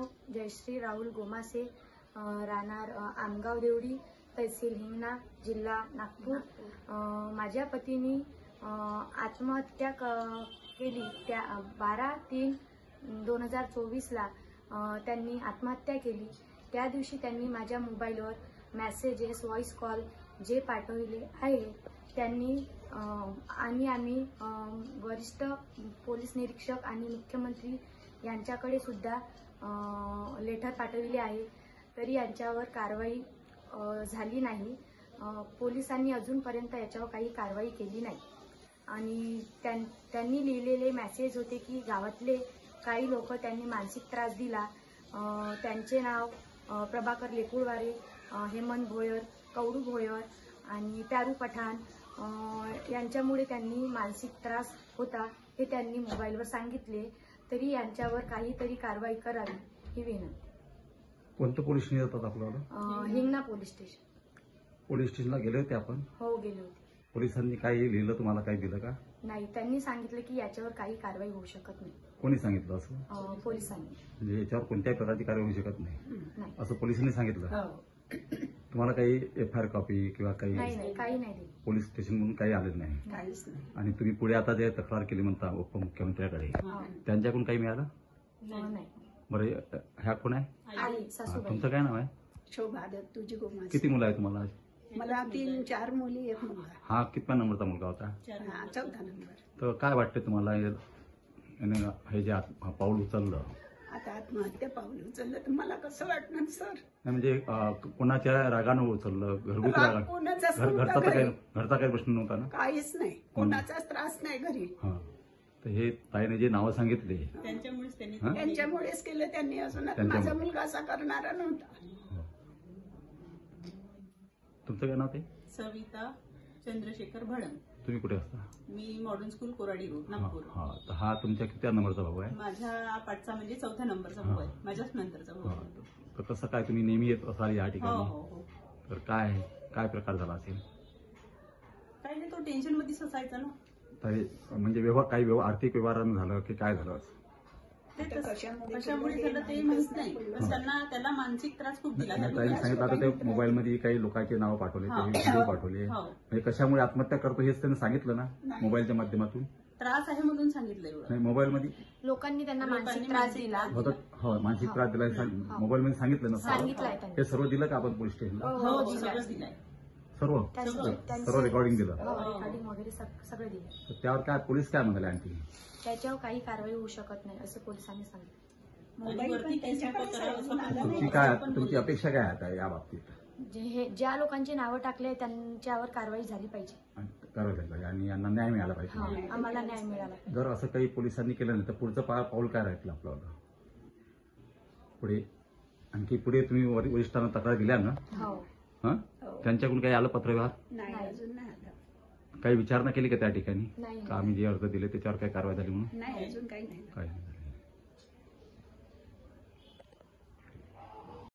नाव जयश्री राहुल गोमासे, राहणार आमगाव देवडी, तहसील हिंगणा, जिल्हा नागपूर। माझ्या पतीने आत्महत्या केली त्या 12/3/2024 त्यांनी आत्महत्या केली। त्या दिवशी त्यांनी माझ्या मोबाईलवर मेसेजेस, व्हॉइस कॉल जे पाठवले आहे त्यांनी आणि आम्ही वरिष्ठ पोलीस निरीक्षक आणि मुख्यमंत्री यांच्याकडे सुद्धा लेटर पाठवले आहे, तरी यांच्यावर कारवाई झाली नाही। पोलिसांनी अजूनपर्यंत याच्यावर काही कारवाई केली नाही। आणि त्यांनी लिहिलेले मेसेज होते की गावातले काही लोक त्यांनी मानसिक त्रास दिला। त्यांचे नाव प्रभाकर लेकुळवारे, हेमंत भोयर, कवडू भोयर आणि प्यारू पठाण यांच्यामुळे त्यांनी मानसिक त्रास होता हे त्यांनी मोबाईलवर सांगितले, तरी यांच्यावर काहीतरी कारवाई करावी ही विनंती। कोणतं पोलीस स्टेशन येतात आपल्याला? Hingna police station. पोलीस स्टेशनला गेले होते आपण? हो, गेले होते। पोलिसांनी काही लिहिलं, तुम्हाला काही दिलं का? नाही, त्यांनी सांगितलं की याच्यावर काही कारवाई होऊ शकत नाही। कोणी सांगितलं असं? पोलिसांनी। म्हणजे याच्यावर कोणत्याही प्रकारची कारवाई होऊ शकत नाही असं पोलिसांनी सांगितलं? तुम्हाला काही FIR कॉपी किंवा काही? नाही, काही नाही। पोलीस स्टेशन म्हणून काही आलेलं नाही? काहीच नाही। आणि तुम्ही पुढे आता जे तक्रार केली म्हणता उपमुख्यमंत्र्याकडे, त्यांच्याकडून काही मिळालं? नाही। बरं, ह्या कोण आहे? आई, सासूबाई। तुमचं काय नाव आहे? शोभा तुझी गोमासे। किती मुलं आहे तुम्हाला? मला 3-4 मुली, एक मुलगा। हा कितव्या नंबरचा मुलगा होता? 4था नंबर। तर काय वाटतं तुम्हाला हे जे पाऊल उचललं? आता आत्महत्या पाऊल उचललं तर मला कसं वाटणार सर? म्हणजे कोणाच्या रागानं उचललं? घरगुती रागा? घरचा काही प्रश्न नव्हता ना? काहीच नाही, कोणाचाच त्रास नाही घरी। तर हे ताईने जे नावं सांगितले त्यांच्यामुळेच केलं त्यांनी। अजून माझा मुलगा असा करणारा नव्हता। तुमचं काय नाव ते? सविता चंद्रशेखर भडंग। तुम्ही कुठे असता? मी modern school Koradi road, Nagpur. तर हा तुमच्या किती नंबरचा भाऊ आहे? माझ्या पाठचा म्हणजे 4थ्या नंबरचा भाऊ आहे, माझ्याच नंतरचा भाऊ आहे। तर कसं काय तुम्ही नेहमी येत असाल या ठिकाणी? हो। तर काय प्रकार झाला असेल? काही नाही, तो टेन्शन मध्येच असायचा ना। म्हणजे काही आर्थिक व्यवहारानं झालं की काय झालं? ते कशामुळे झालं ते माहित नाही, पण त्याला मानसिक त्रास खूप दिला। ताईने सांगितलं आता ते मोबाईलमध्ये काही लोकांचे नाव पाठवले, काही व्हिडिओ पाठवले, म्हणजे कशामुळे आत्महत्या करतो हेच त्यांनी सांगितलं ना मोबाईलच्या माध्यमातून? त्रास आहे म्हणून सांगितलं एवढं नाही, मोबाईलमध्ये लोकांनी त्यांना मानसिक त्रास दिला होता। हो, मानसिक त्रास दिला मोबाईलमध्ये सांगितलं ना? सांगितलंय त्यांनी। हे सर्व दिलं का आपण पोलीस स्टेशनला? हो, सगळंच दिलंय। सर्व रेकॉर्डिंग दिलं? रेकॉर्डिंग वगैरे सगळं दिलं। तर त्यावर काय पोलीस काय म्हणाले आणखी? त्याच्यावर काही कारवाई होऊ शकत नाही असं पोलिसांनी सांगितलं। तुमची अपेक्षा काय आहे या बाबतीत? ज्या लोकांची नावं टाकले त्यांच्यावर कारवाई झाली पाहिजे आणि यांना न्याय मिळाला पाहिजे। आम्हाला न्याय मिळाला। जर असं काही पोलिसांनी केलं नाही तर पुढचं पाऊल काय राहील आपल्याला पुढे? आणखी पुढे तुम्ही वरिष्ठांना तक्रार दिल्या ना? त्यांच्याकडून काही आलं पत्रव्यवहार? नाही, अजून नाही आलं। काही विचारणा केली का त्या ठिकाणी? नाही। का आम्ही जे अर्ज दिले त्याच्यावर काही कारवाई झाली म्हणून? नाही, अजून काही नाही।